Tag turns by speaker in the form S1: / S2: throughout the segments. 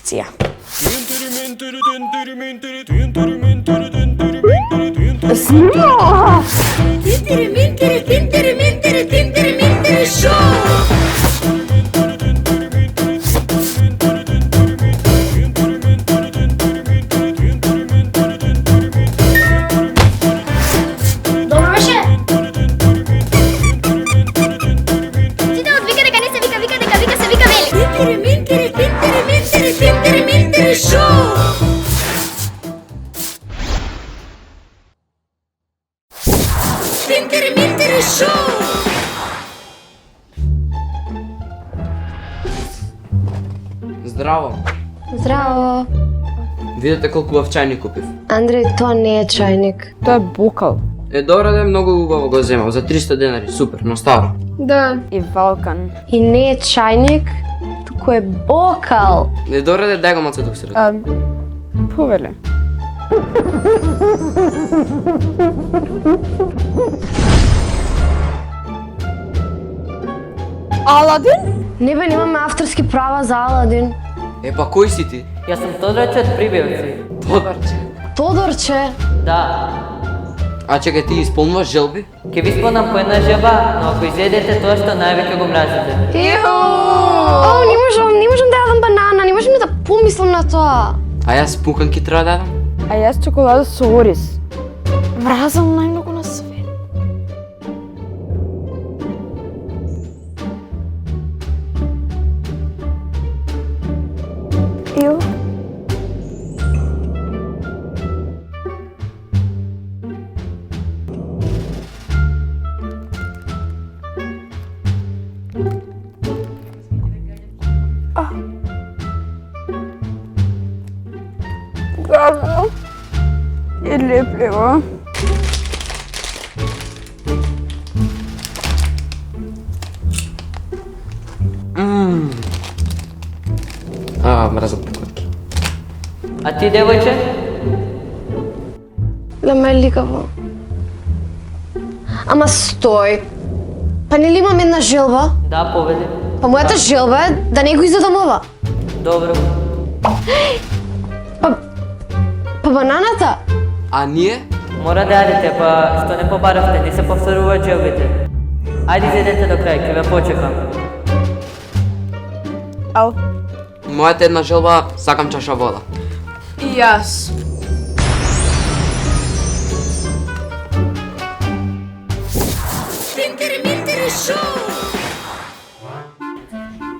S1: акција.
S2: Добро беше. Ти да отвика дека не се вика, вика дека вика се вика вели.
S3: Здраво!
S1: Здраво.
S3: Видете колку убав чајник купив.
S1: Андреј, тоа не е чајник.
S4: Тоа е бокал.
S3: Добро да е, многу убаво го земав, за 300 денари, супер, но старо.
S4: Да. И Валкан.
S1: И не е чајник, туку е бокал.
S3: Добро да е, дај го малце тук сред.
S4: Повеле. Аладин?
S1: Не бе, немаме авторски права за Аладин.
S3: Па кој си ти?
S5: Јас сум Тодорче од Прибивци.
S3: Тодорче.
S1: Тодорче.
S5: Да.
S3: А чекај, ти исполнуваш желби?
S5: Ке ви спомнам по една желба, но ако изедете тоа што највеќе го мразите.
S1: Не можам да јадам банана, не можам да помислам на тоа.
S3: А јас пуканки треба да дадам?
S4: А јас чоколада со ориз. Мразам најмногу на свет. Ио. Гадно. И лепливо.
S3: Мразам пуканки.
S5: А ти, девојче?
S1: Да ме ликаво. Ама стој. Па нели имам една желба?
S5: Да, повели.
S1: Па мојата желба е да не го изедам ова.
S5: Добро.
S1: Па бананата?
S3: А ние?
S5: Мора да јадете, па што не побаравте, не се повторуваат желбите. Ајде изедете до крај, ке ве почекам.
S4: Ау.
S3: Мојата една желба, сакам чаша вода.
S4: И јас.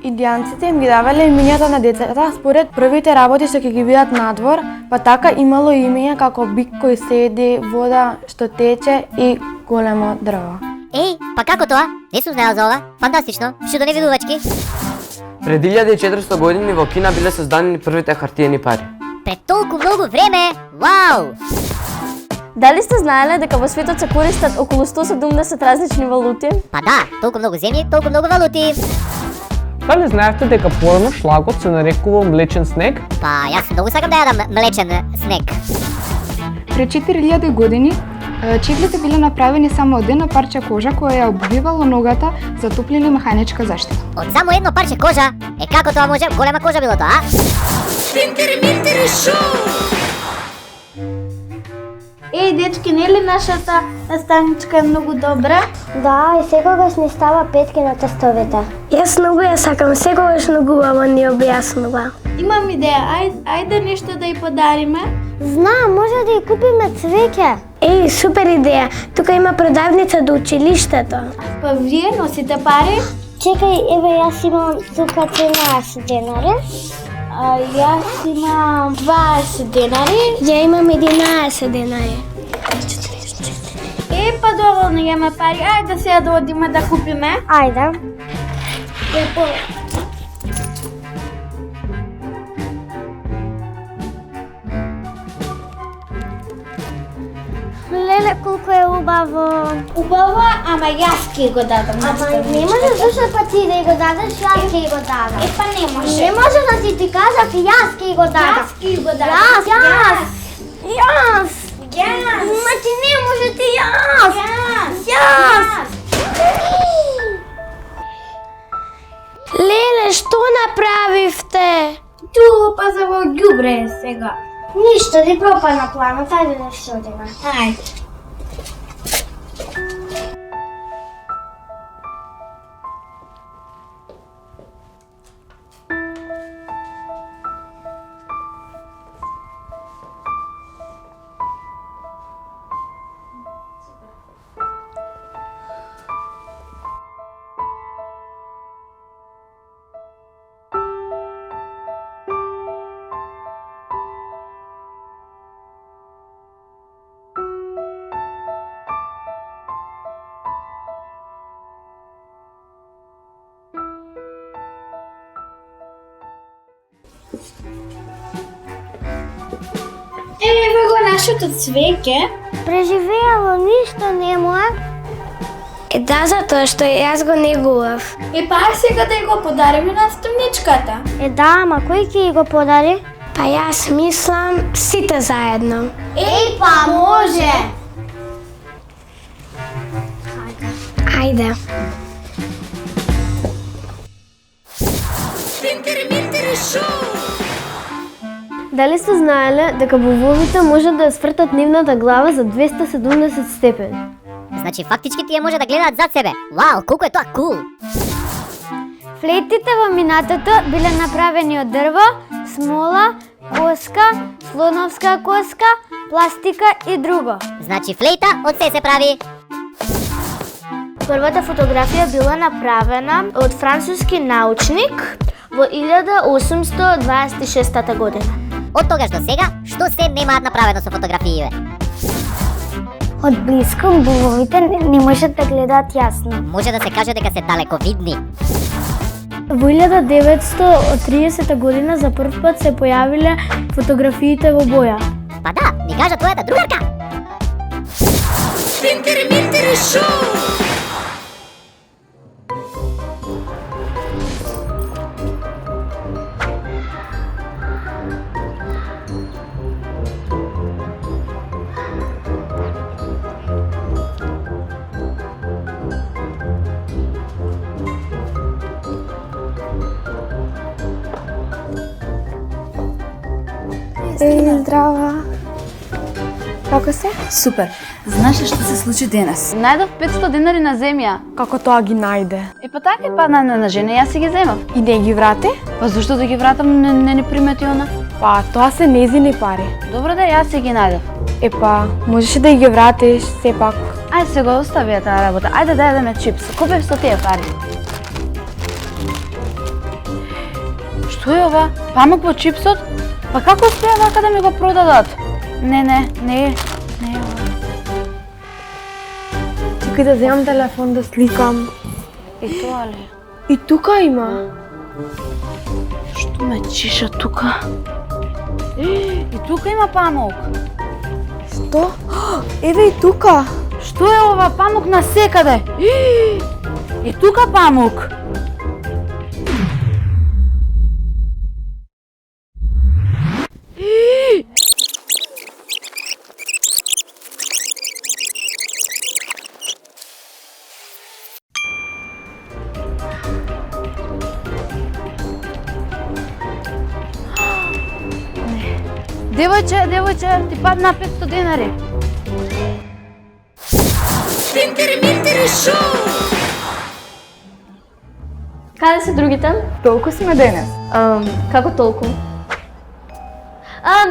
S4: Индијанците им ги давале имињата на децата според првите работи што ќе ги видат надвор, па така имало имиња како бик кој седи, вода што тече и големо дрво.
S2: Еј, па како тоа? Не сум знаел за ова. Фантастично. Што невидувачки?
S3: Пред 1400 години во Кина биле создадени првите хартиени пари.
S2: Пред толку многу време. Вау!
S6: Дали сте знаеле дека во светот се користат околу 170 различни валути?
S2: Па да, толку многу земји, толку многу валути.
S7: Дали знаевте дека порано шлагот се нарекува млечен снег?
S2: Па јас многу сакам да јадам млечен снег.
S8: Пред 4000 години чевлите биле направени само од едно парче кожа која ја обвивало ногата за топлина механичка заштита.
S2: Од само едно парче кожа? Како тоа може? Голема кожа било тоа, а?
S9: Еј, дечки, нели нашата наставничка е многу добра?
S10: Да, и секогаш ни става петки на тестовите.
S9: Јас многу ја сакам, секогаш многу убаво ни објаснува. Имам идеја, ајде нешто да ја подариме.
S10: Знам, може да ја купиме цвеќе.
S9: Еј, супер идеја, тука има продавница до училиштето. Па вие носите пари?
S10: Чекај, еве јас имам тука 13 денари.
S9: А јас имам 20 денари. Ја имам 11 денари. Па доволно имаме пари, ајде сега да одиме да купиме.
S10: Ајде. Леле, колку е убаво.
S9: Убаво, ама јас ке го дадам.
S10: Ама не може зашто па ти да го дадеш, јас ке го дадам.
S9: Па не може.
S10: Не може да ти кажав, јас ке го дадам.
S9: Јас ке го дадам.
S10: Јас. Ма ти не може ти јас.
S9: Леле, што направивте? Па паза во ѓубре сега.
S10: Ништо, ти пропадна планот, ајде да се одиме.
S9: Ајде. Еве го нашето цвеќе.
S10: Преживеало ништо нема.
S9: Да, затоа што јас го негував. Пак сега да го подариме на стомничката.
S10: Да, ама кој ќе го подари?
S9: Па јас мислам сите заедно.
S10: Па може!
S9: Ајде.
S6: Дали сте знаеле дека буволите можат да ја свртат нивната глава за 270 степени?
S2: Значи фактички тие може да гледаат зад себе. Вау, колку е тоа кул!
S10: Флейтите во минатото биле направени од дрво, смола, коска, слоновска коска, пластика и друго.
S2: Значи флейта од се прави.
S10: Првата фотографија била направена од француски научник во 1826 година.
S2: Од тогаш до сега, што се немаат направено со фотографиите?
S10: Од близко бувовите не можат да гледаат јасно.
S2: Може да се каже дека се далековидни.
S6: Во 1930 година за прв пат се појавиле фотографиите во боја.
S2: Па да, ни кажа твојата другарка.
S4: Здрава. Како се?
S11: Супер. Знаеш ли што се случи денес?
S12: Најдов 500 денари на земја.
S4: Како тоа ги најде?
S12: Па така е падна на жене, јас си ги земав.
S4: И не ги врати?
S12: Па зашто да ги вратам, не примети она?
S4: Па тоа се незини пари.
S12: Добро да јас си ги најдов.
S4: Можеше да ги вратиш сепак.
S12: Ајде се го остави таа работа. Ајде да јадеме чипс. Купев со тие пари. Што е ова? Памук во чипсот? Па како успеа вака да ми го продадат? Не е ова.
S4: Чекај да земам телефон да сликам.
S12: И тоа ли?
S4: И тука има.
S12: Што ме чиша тука? И тука има памук.
S4: Што? Еве и тука.
S12: Што е ова? Памук на секаде. И тука памук. Девојче, ти падна 500 денари.
S6: Каде се другите?
S8: Толку сме денес.
S6: Како толку?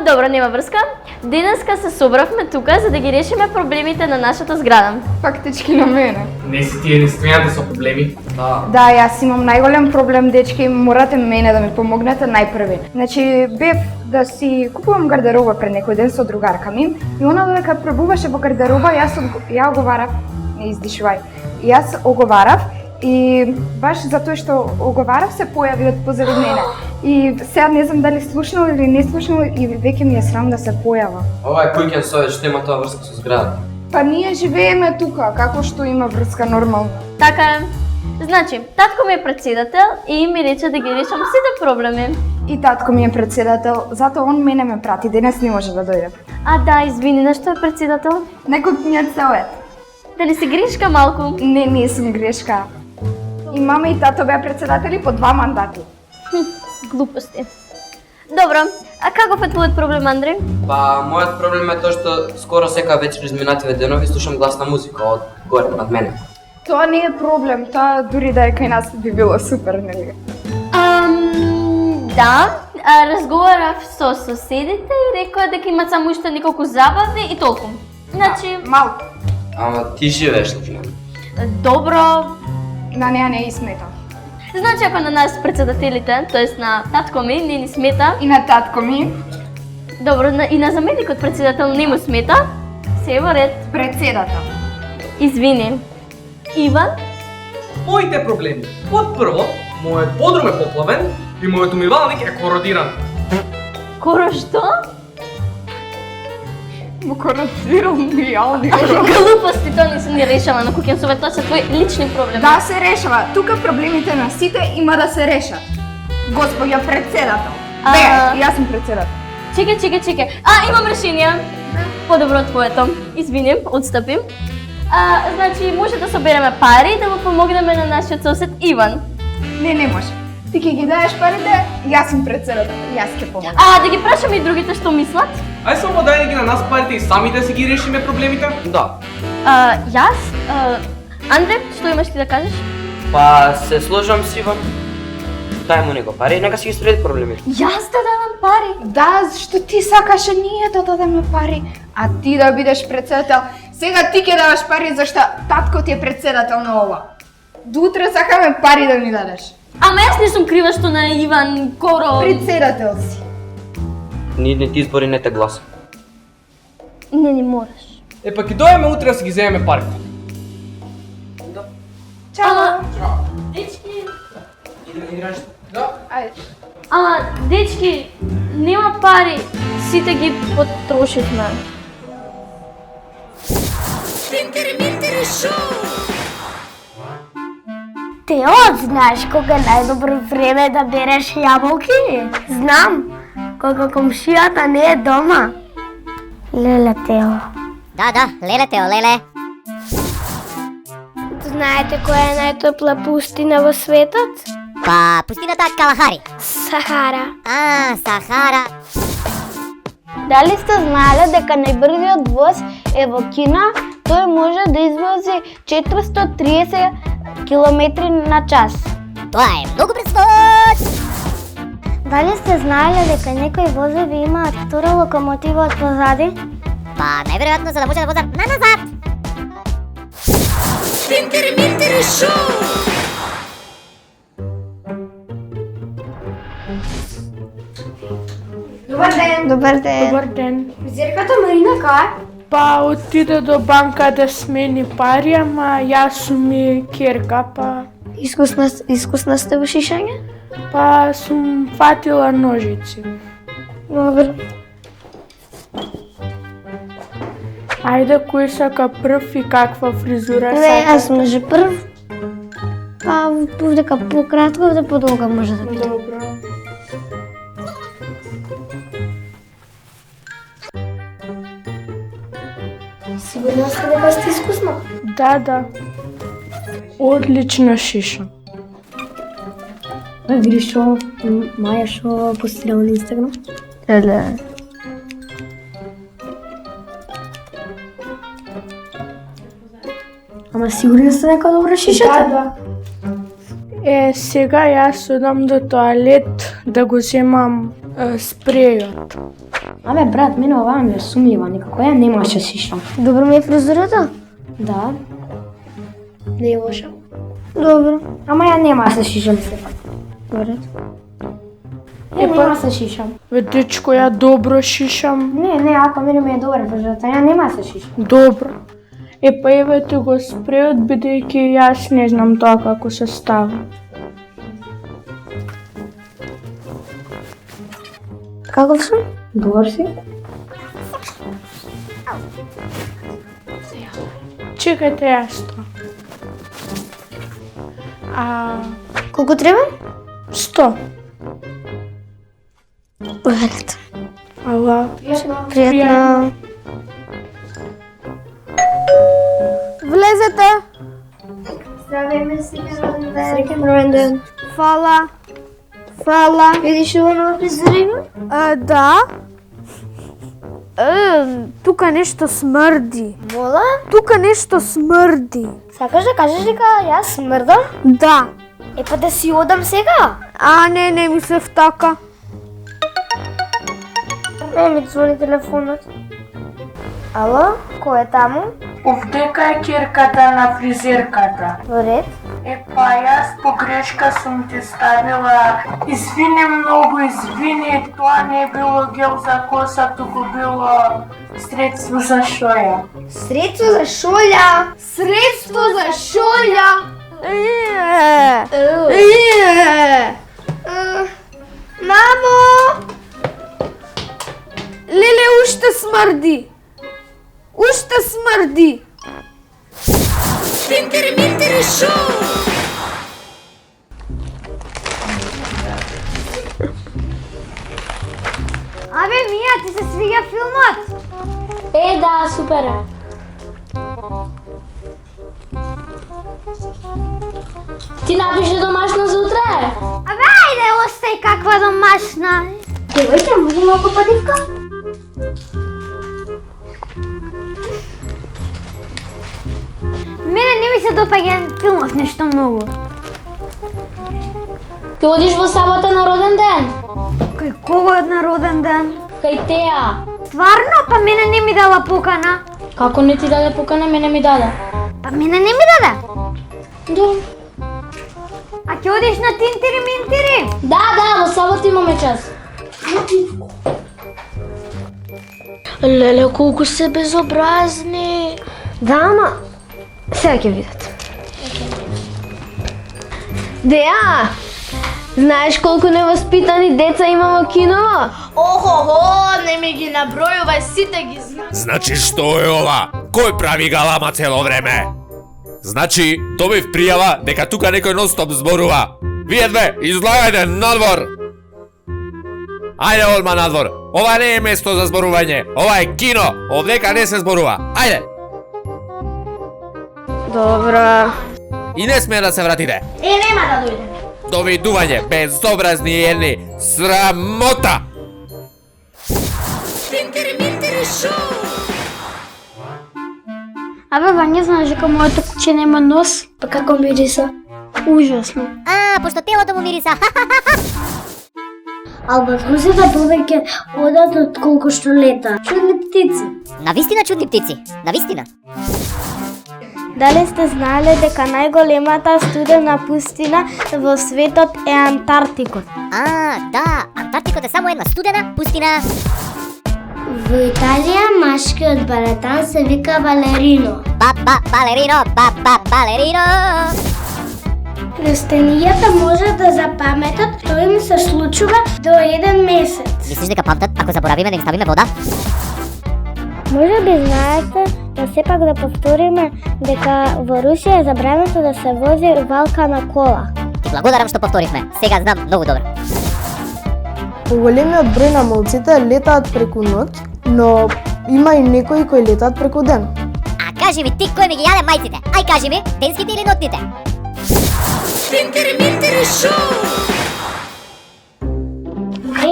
S6: Добро, нема врска. Денеска се собравме тука за да ги решиме проблемите на нашата зграда.
S8: Фактички на мене.
S7: Не си ти единствената со проблеми.
S8: Да, јас имам најголем проблем, дечки, морате мене да ми помогнете најпрви. Значи, бев да си купувам гардероба пред некој ден со другарка ми и она додека пробуваше во гардероба, ја оговарав, не издишувај, јас оговарав и баш затоа што оговарав се појави од позади мене. И сега не знам дали слушнал или не слушнал и веќе ми е срам да се појава.
S3: Ова е куќен совет, што има тоа врска со зградата.
S8: Па ние живееме тука, како што има врска нормално.
S6: Така е. Значи, татко ми е председател и ми рече да ги решам сите проблеми.
S8: И татко ми е председател, затоа он мене ме прати, денес не може да дојде.
S6: Да, извини, нешто е председател?
S8: Некојниот совет.
S6: Дали си грешка малку?
S8: Не сум грешка. И мама и тато беа председатели по 2 мандати.
S6: Глупости.
S1: Добро, а каков е твојот проблем, Андреј?
S3: Па, мојот проблем е тоа што скоро сека вечер изминативе денови слушам гласна музика од горе над мене.
S8: Тоа не е проблем, тоа дури да е кај нас би било супер, нели?
S1: Да, разговарав со соседите и рекоа дека имат само уште неколку забави и толку. Значи,
S8: Малку.
S3: Ама ти живееш на финал.
S1: добро.
S8: На неа не и смета.
S1: Значи, ако на нас председателите, тоест на татко ми, не ни смета,
S8: И на татко ми,
S1: добро, и на заменикот председател не му смета, се е во ред.
S8: председател.
S1: Извини. Иван?
S7: Моите проблеми. Под прво, мојот подрум е поплавен и мојот умивалник е кородиран.
S1: Коро што?
S8: Му коротирал мијални.
S1: Глупости, тоа не се ни решава на куќен совет, тоа се твои лични проблеми.
S8: Да се решава. Тука проблемите на сите има да се решат. Господја председател. Бе, јас сум председател.
S1: Чекај. Имам решение. Подобро од твоето. Извини, отстапим. Значи, може да собереме пари да му помогнеме на нашиот сосед Иван.
S8: Не може. Ти ќе ги даеш парите, јас сум председател. Јас ќе помогнам.
S1: Да ги прашаме и другите што мислат.
S7: Ај само дај ги на нас парите и сами да си ги решиме проблемите.
S3: Да.
S1: Јас? Андре, што имаш ти да кажеш?
S3: Па, се сложам с Иван. Дај му него пари, нека си ги среди проблемите.
S1: Јас да дадам пари?
S8: Да, што ти сакаше ние да дадеме пари, а ти да бидеш председател. Сега ти ќе даваш пари зашто татко ти е председател на ова. До утре сакаме пари да ни дадеш.
S1: Ама јас не сум крива што на Иван Коро...
S8: Председател си.
S3: Ни ти избори не те гласа.
S1: Не ни мораш.
S7: Па ќе дојдеме утре да си ги земеме парите.
S8: Чао.
S1: Дечки...
S7: Да.
S8: Ајде.
S1: Дечки, нема пари, сите ги потрошивме.
S9: Тео, знаеш кога е најдобро време да береш јаболки? Знам, кога комшијата не е дома. Леле, Тео.
S2: Да, леле Тео, леле.
S9: Знаете која е најтопла пустина во светот?
S2: Па, пустината Калахари.
S9: Сахара.
S2: Сахара.
S6: Дали сте знаеле дека најбрзиот воз е во Кина? Тој може да извози 430 км на час.
S2: Тоа е многу брз воз.
S10: Дали сте знаеле дека некои возови имаат втора локомотива од позади?
S2: Па, најверојатно за да може да возат на назад.
S8: Добар ден.
S4: Добар ден.
S8: Зерката Марина кај?
S4: Па отиде до банка да смени пари, ама јас сум и керка, па...
S9: Искусна сте во шишање?
S4: Па сум фатила ножици.
S9: Добро.
S4: Ајде, кој сака прв и каква фризура
S9: Не,
S4: сака?
S9: јас може прв. Па, овдека пократко, овде подолга може да биде.
S4: Добро.
S9: Сигурна сте дека сте искусна?
S4: Да. Одлична шиша.
S9: Видиш што Маја што постира на Инстаграм?
S4: Еле.
S9: Ама сигурна сте дека добра шишата?
S4: Да. Сега јас одам до тоалет да го земам спрејот.
S9: Абе, брат, мене оваа ми е сумнива, никако ја немаше шиша. Добро ми е фризурата? Да. Не е лоша. Добро. Ама ја нема се шишам сепак. Добре. Нема се шишам.
S4: Дечко, ја добро шишам.
S9: Не, ако мене ми е добра фризурата, ја нема се шишам.
S4: Добро. Па евете го спрејот, бидејќи јас не знам тоа како се става.
S9: Каков сум? Добар си?
S4: Чекајте јас тоа.
S9: Колку треба?
S4: 100.
S9: Уверете.
S4: Ала.
S9: Пријатно.
S6: Влезете!
S9: Здраве, среќен роден ден.
S6: Фала.
S9: Фала. Видиш оно фризерино?
S10: Да. Тука нешто смрди.
S9: Вола?
S10: Тука нешто смрди.
S9: Сакаш да кажеш дека јас смрдам?
S10: Да.
S9: Е па да си одам сега?
S10: Не мислев така.
S9: Ми звони телефонот. Ало, кој е таму?
S13: Овдека е ќерката на фризерката.
S9: Во ред.
S13: Па јас по грешка сум ти ставила. Извини, многу извини, тоа не било гел за коса, туку било средство за шоја.
S9: Средство за шолја?
S10: Средство за шолја.
S9: Мамо!
S10: Леле, уште смрди. Уште смрди.
S9: Тинтери-минтери шоу!
S10: Абе, Мија, ти се свиѓа филмот?
S6: Да, супер е. Ти напише домашно за утре?
S10: Абе, ајде, остај каква домашна.
S6: Девојка, може малку падивка?
S10: Мене не ми се допаѓа филмот нешто многу.
S6: Ти одиш во сабота на роден ден?
S10: Кај кого на роден ден?
S6: Кај Теа.
S10: Стварно? Па мене не ми дала покана.
S6: Како не ти даде покана, мене ми даде.
S10: Па мене не ми даде.
S6: Да.
S10: А ќе одиш на Тинтери-минтери?
S6: Да, во сабота имаме час.
S9: Леле, колку се безобразни.
S10: Да, ама сега ќе видат.
S6: Деа, знаеш колку невоспитани деца има во кино?
S12: Охо, не ми ги набројувај, сите ги знам.
S14: Значи што е ова? Кој прави галама цело време? Значи, добив пријава дека тука некој нон-стоп зборува. Вие две, излагајте надвор! Ајде одма надвор. Ова не е место за зборување. Ова е кино. Овдека не се зборува. Ајде.
S6: Добро.
S14: И не смее да се вратите.
S9: Нема да дојдем.
S14: Довидување, безобразни едни. Срамота!
S9: Тинтери-минтери шоу!
S10: Абе, Вања, знаеш дека моето куче нема нос?
S9: Па како мириса?
S10: Ужасно.
S2: Пошто телото му мириса.
S9: Албатросите повеќе одат од колку што лета. Чудни птици.
S2: Навистина чудни птици. Навистина.
S10: Дали сте знаеле дека најголемата студена пустина во светот е Антарктикот?
S2: Да, Антарктикот е само една студена пустина.
S9: Во Италија машкиот баретан се вика балерино.
S2: Балерино.
S9: Растенијата можат да запаметат што им се случува до 1 месец.
S2: Мислиш дека памтат ако заборавиме да им ставиме вода?
S10: Може би знаете, но сепак да повториме дека во Русија е забрането да се вози валка на кола.
S2: Ти благодарам што повторивме. Сега знам многу добро.
S4: Поголемиот број на молците летаат преку ноќ, но има и некои кои летаат преку ден.
S2: Кажи ми ти кој ми ги јаде мајците? Ај кажи ми, денските или нотните?
S9: Тинтери-минтери шоу!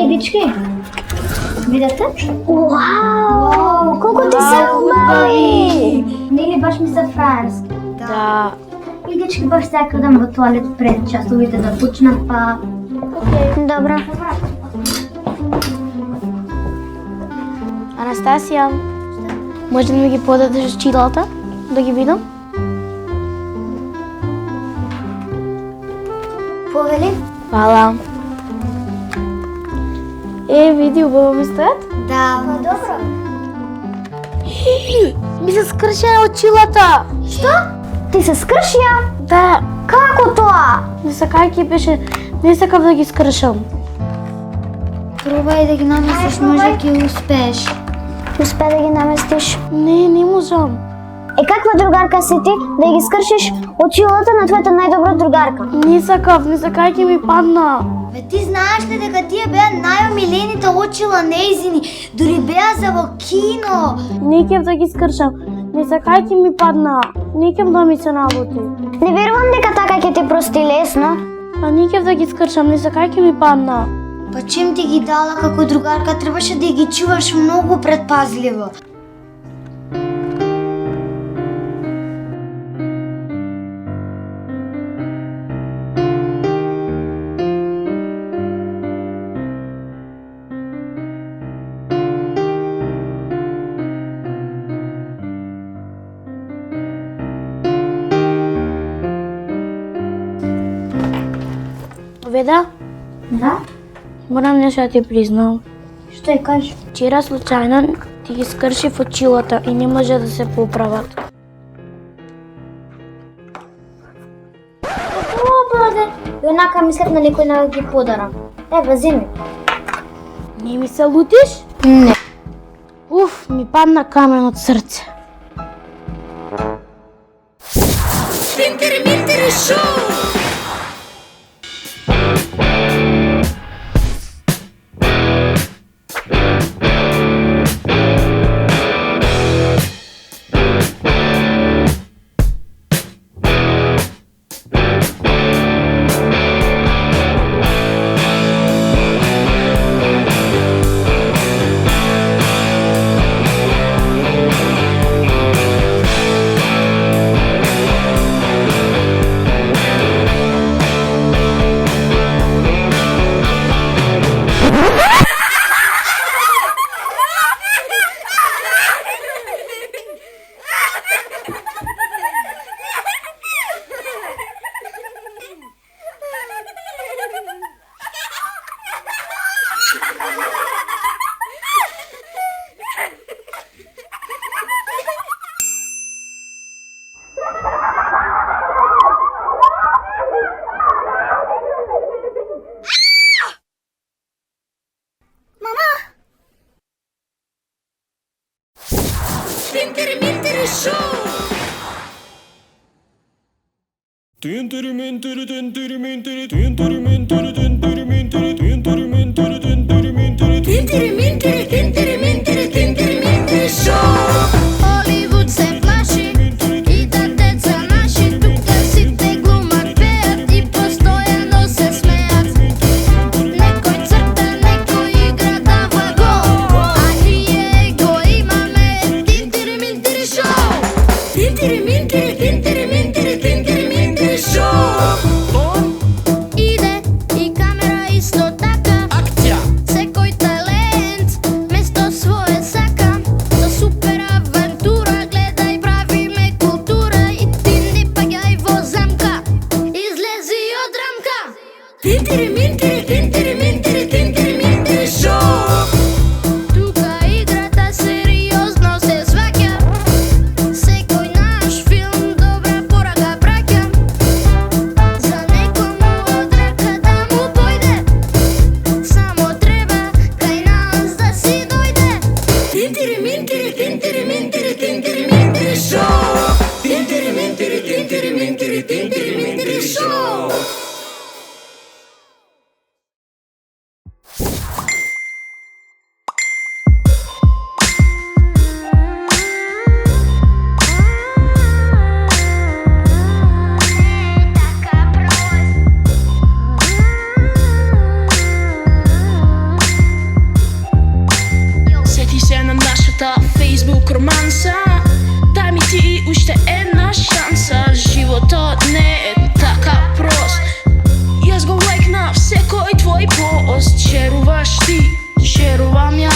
S10: Дички, видете?
S9: Вау, колку ти се убави!
S10: Нели баш ми се фраерски?
S9: Да.
S10: И дички, баш сега одам во тоалет пред часовите да почнат, па... Добро. Анастасија, може да ми ги подадеш чилата, да ги видам?
S9: Повели?
S10: Фала. Види, убаво ми стоят?
S9: Да, добро.
S10: Ми се скршија очилата.
S9: Што? Ти се скршија?
S10: Да.
S9: Како тоа?
S10: Не сакајќи беше, не сакав да ги скршам.
S9: Пробај да ги наместиш, може ќе успееш.
S10: Успе да ги наместиш? Не можам.
S9: Каква другарка си ти да ги скршиш очилата на твојата најдобра другарка?
S10: Не сакајќи ми падна.
S9: Бе, ти знаеш ли дека тие беа најомилените очила нејзини, дури беа за во кино.
S10: Не кев да ги скршам, не сакајќи ми падна, не кев да ми се наботи.
S9: Не верувам дека така ќе ти прости лесно.
S10: Па не ќе да ги скршам, не за кај ќе ми падна.
S9: Па чем ти ги дала како другарка, требаше да ги чуваш многу предпазливо.
S10: Веда?
S9: Да?
S10: Морам нешто да ти признам.
S9: Што ја кажеш?
S10: Вчера случајно ти ги скршив очилата и не може да се поправат.
S9: Ободе, однака мислев на некој да ги подарам. Ева, земи.
S10: Не ми се лутиш?
S9: Не.
S10: Уф, ми падна камен од срце.
S15: Тинтери Минтери шоу! Тинтери Минтери шоу!
S14: Тинтери Минтери Тинтери Минтери Тинтери Минтери Тинтери Минтери Тинтери Минтери Тинтери Минтери
S15: Тинтери Минтери Тинтери Минтери Тинтери Минтери шоу! Холивуд се плаши и да деца наши тука сите глумат, пеат и постојано се смеат. Некој црта, некој игра дава гол, а ние го имаме Тинтери Минтери шоу! Тинтери Минтери Тинтери Минтери Тинтери Минтери шоу! Иде и камера исто така. Акција! Секој талент место свое сака. За супер авантура гледај, правиме култура и ти не паѓај во замка. Излези од рамка. Тинтери Минтери Тинтери Минтери Тинтери Минтери шоу! Тука играта сериозно се сваќа. Секој наш филм добра порака праќа. За некому од рака да му појде, само треба кај нас да си дојде. Тинтери Минтери Тинтери Минтери Тинтери Минтери шоу! Тинтери Минтери Тинтери Минтери Тинтери Минтери шоу!
S16: Сети се на нашата Facebook романса. Дај ми ти уште една шанса. Животот не е така прост. Јас го лайкнав секој твој пост. Шеруваш ти, шерувам ја.